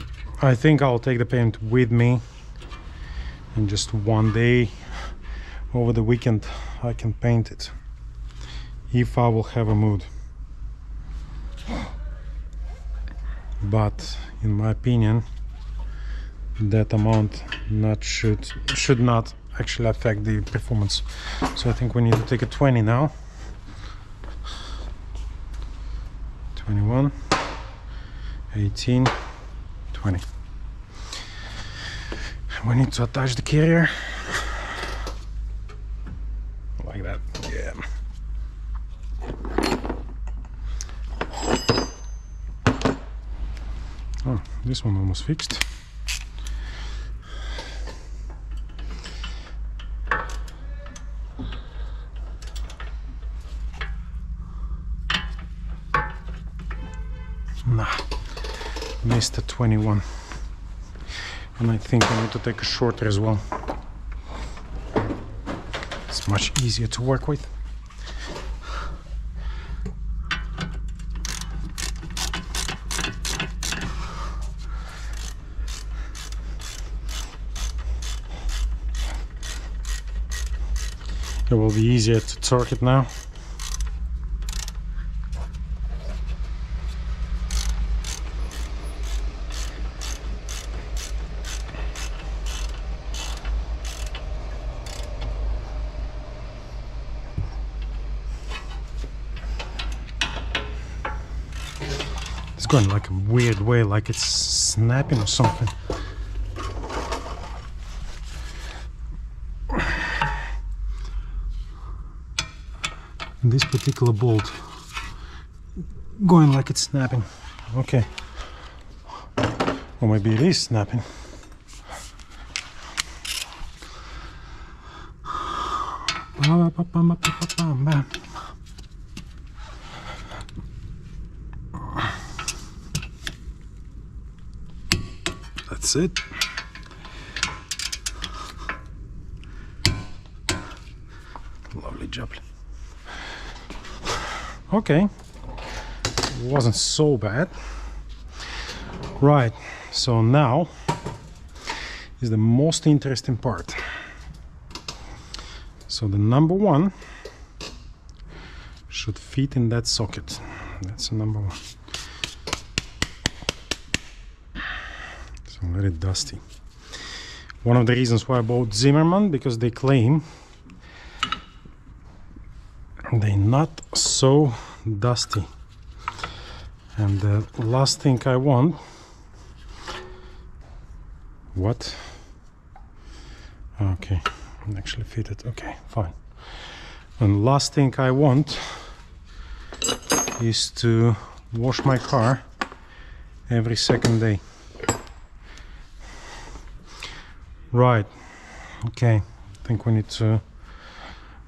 I think I'll take the paint with me, and just one day over the weekend I can paint it if I will have a mood. But in my opinion, that amount should not actually affect the performance. So I think we need to take a 20 now. 21, 18, 20. We need to attach the carrier like that. Yeah. Oh, this one almost fixed. Nah, missed the 21. And I think I need to take a shorter as well. It's much easier to work with. It will be easier to torque it now. It's going like a weird way, like it's snapping or something. And this particular bolt going like it's snapping. Okay. Or maybe it is snapping. That's it. Lovely job. Okay, it wasn't so bad. Right, so now is the most interesting part. So the number one should fit in that socket. That's the number one. So very dusty. One of the reasons why I bought Zimmerman, because they claim they're not so dusty. And the last thing I want... What? Okay, actually fit it. Okay, fine. And last thing I want is to wash my car every second day. Right, okay, I think we need to,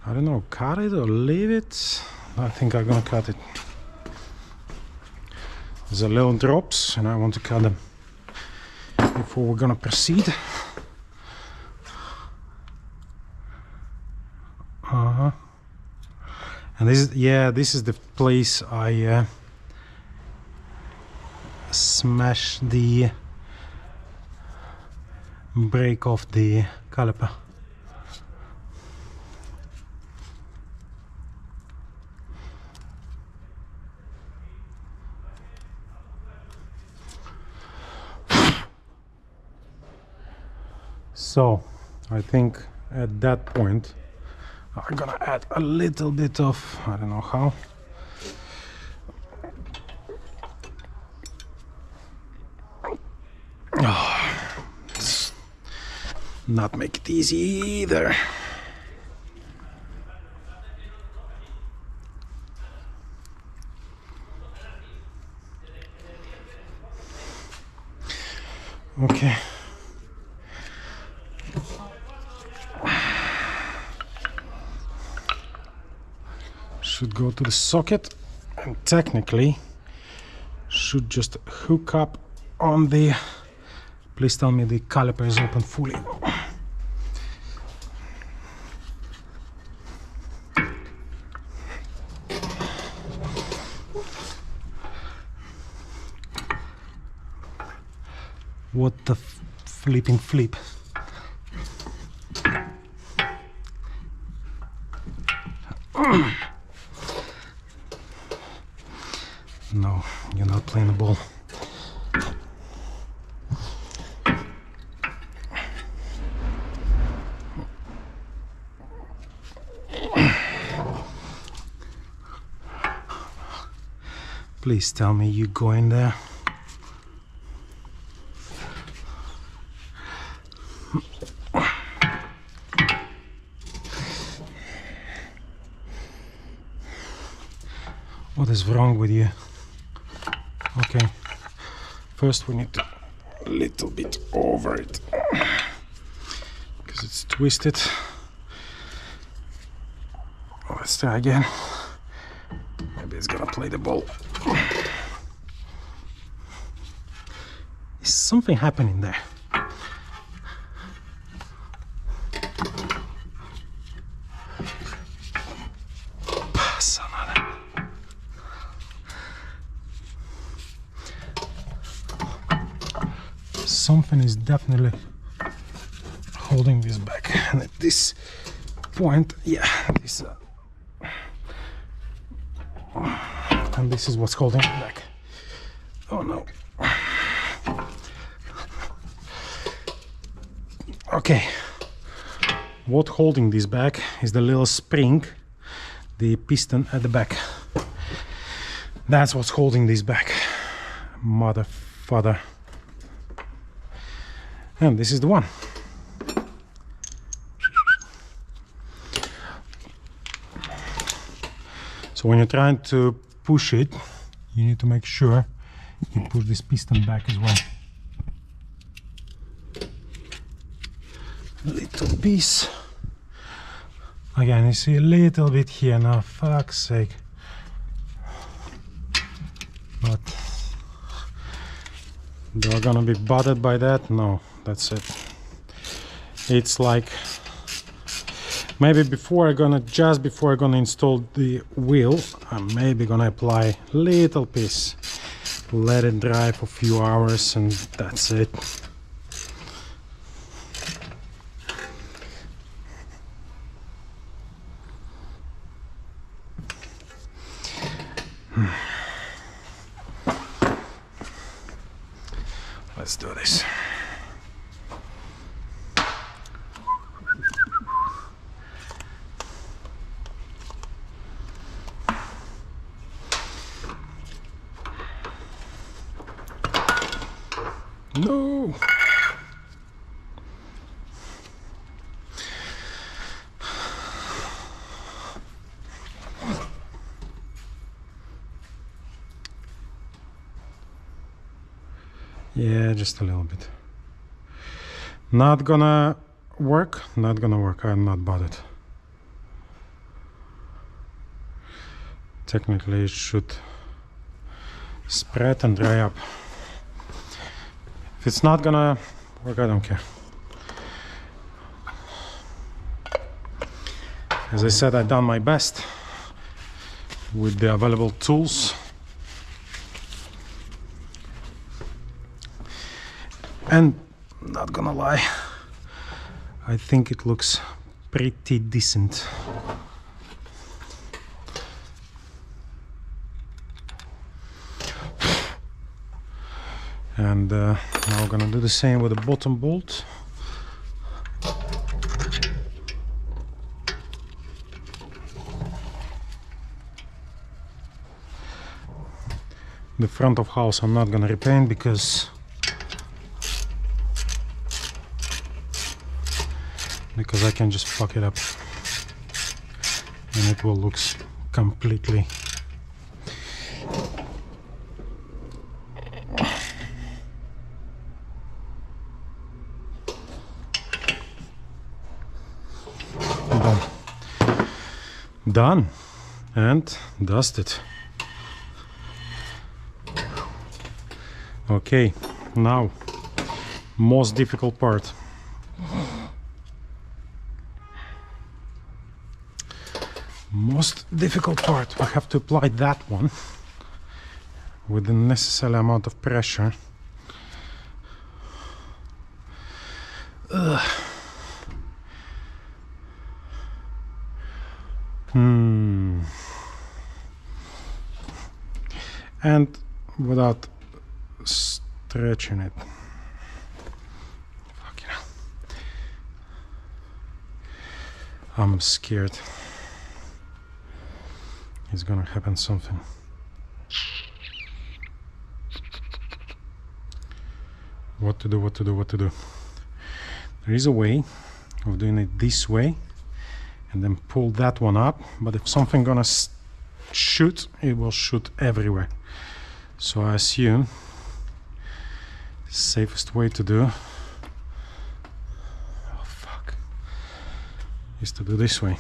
I don't know, cut it or leave it. I think I'm gonna cut it. There's a little drops and I want to cut them before we're gonna proceed. And this is, yeah, this is the place I smashed the brake off the caliper. So I think at that point I'm gonna add a little bit of, I don't know how, not make it easy either. Okay. should go to the socket and technically should just hook up on the, please tell me the caliper is open fully. What the flipping flip. No, you're not playing the ball. Please tell me you go in there. What is wrong with you? Okay, first we need to a little bit over it because it's twisted. Let's try again. Maybe it's gonna play the ball. Is something happening there? Something is definitely holding this back, and at this point, yeah, this and this is what's holding it back. Oh no. Okay, what holding this back is the little spring, the piston at the back. That's what's holding this back. Mother father. And this is the one. So when you're trying to push it, you need to make sure you push this piston back as well. A little piece. Again, you see a little bit here now, fuck's sake. But they're gonna be bothered by that? No. That's it. It's like maybe before just before I'm gonna install the wheel, I'm maybe gonna apply a little piece, let it dry for a few hours, and that's it. Let's do this. No. Yeah, just a little bit. Not gonna work, not gonna work. I'm not bothered. Technically it should spread and dry up. If it's not gonna work, I don't care. As I said, I've done my best with the available tools. And not gonna lie, I think it looks pretty decent. And now we're gonna do the same with the bottom bolt. The front of house I'm not gonna repaint because I can just fuck it up and it will look completely done. and dust it. Okay, now most difficult part. Most difficult part. We have to apply that one with the necessary amount of pressure. Ugh. And without stretching it. Fucking hell. I'm scared. It's gonna happen something. What to do, what to do, what to do. There is a way of doing it this way and then pull that one up, but if something gonna shoot, it will shoot everywhere. So I assume the safest way to do, oh fuck, is to do this way.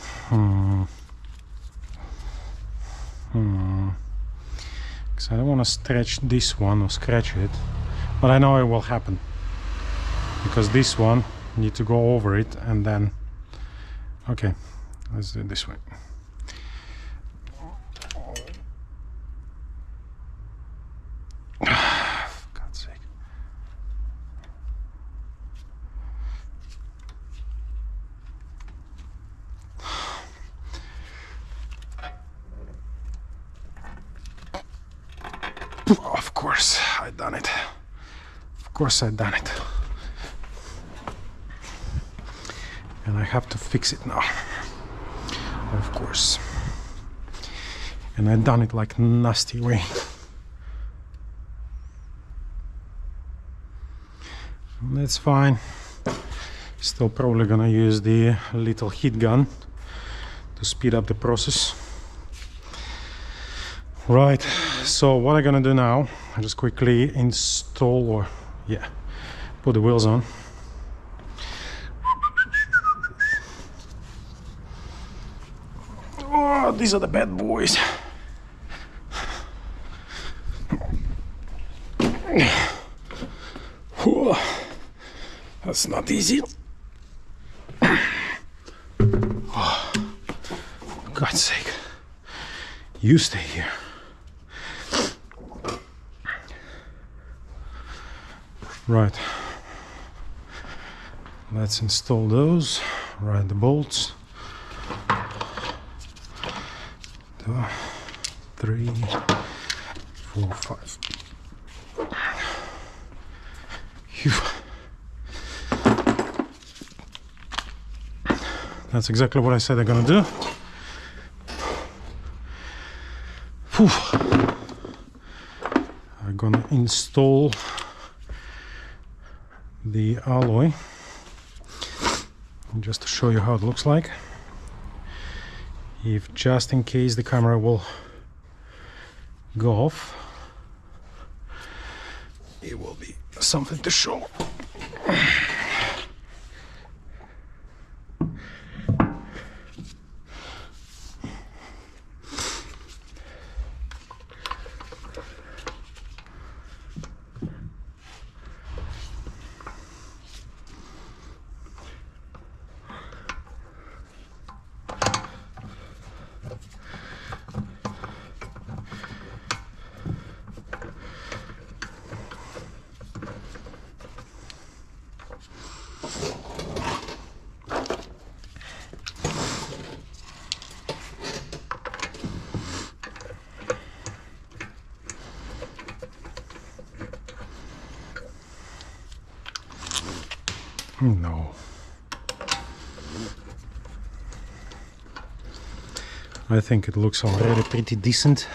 Because I don't want to stretch this one or scratch it, but I know it will happen because this one need to go over it and then okay, let's do it this way. For God's sake. Of course I done it. Of course I done it. And I have to fix it now. Of course. And I done it like nasty way. That's fine. Still probably gonna use the little heat gun to speed up the process. Right, so what I'm gonna do now, I just quickly install, or yeah, put the wheels on. Oh, these are the bad boys. Whew. That's not easy. Oh, for God's sake, you stay here. Right, let's install those, right, the bolts. 2, 3, 4, 5. Phew. That's exactly what I said I'm gonna do. Phew. I'm gonna install the alloy just to show you how it looks like, if just in case the camera will go off, it will be something to show. No. I think it looks already pretty decent.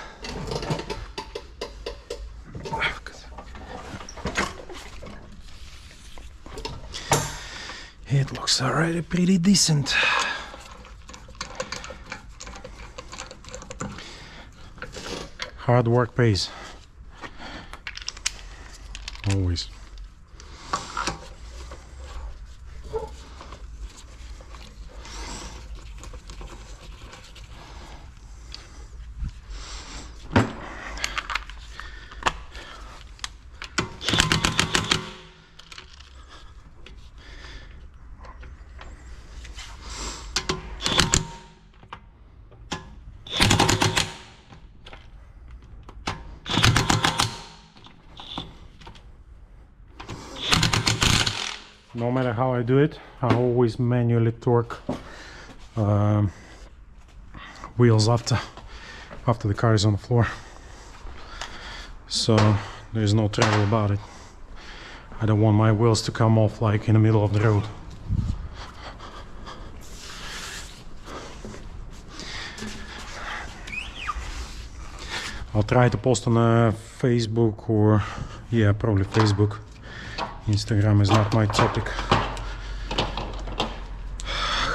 It looks already pretty decent. Hard work pays. Always. no matter how I do it, I always manually torque wheels after the car is on the floor, so there's no trouble about it. I don't want my wheels to come off like in the middle of the road. I'll try to post on Facebook, or yeah, probably Facebook. Instagram is not my topic.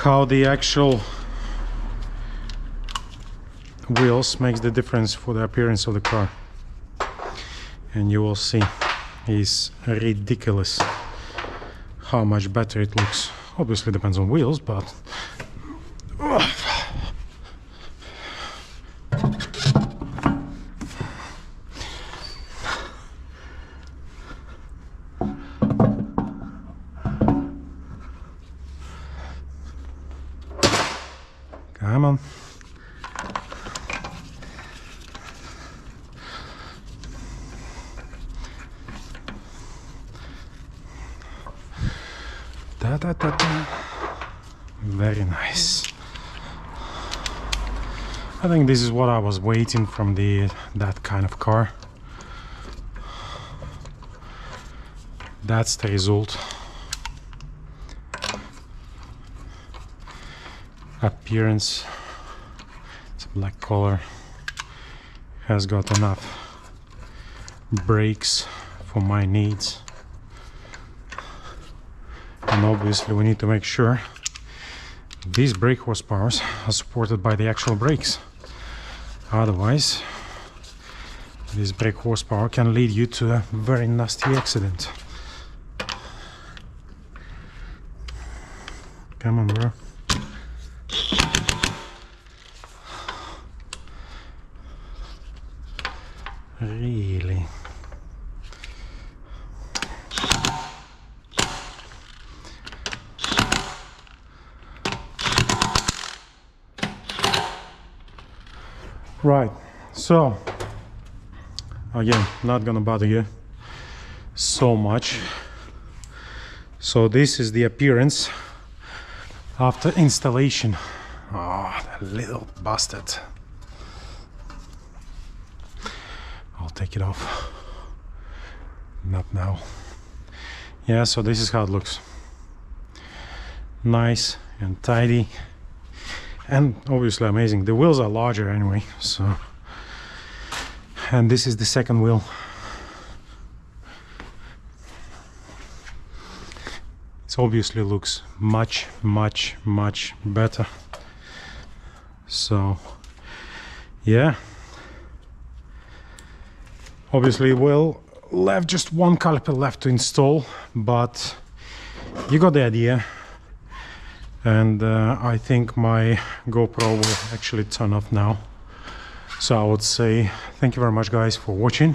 How the actual wheels makes the difference for the appearance of the car, and you will see it's ridiculous how much better it looks. Obviously depends on wheels, but come on. Da, da, da, da. Very nice. I think this is what I was waiting from that kind of car. That's the result. Appearance. It's a black color. Has got enough brakes for my needs. And obviously we need to make sure these brake horsepowers are supported by the actual brakes. Otherwise, this brake horsepower can lead you to a very nasty accident. Come on, bro. Really? Right, so again, not gonna bother you so much. So this is the appearance after installation. Oh, that little bastard. I'll take it off. Not now. Yeah, so this is how it looks. Nice and tidy. And obviously amazing. The wheels are larger anyway, so. And this is the second wheel. It obviously looks much better. So yeah, obviously we'll left just one caliper left to install, but you got the idea. And I think my GoPro will actually turn off now. So I would say thank you very much guys for watching.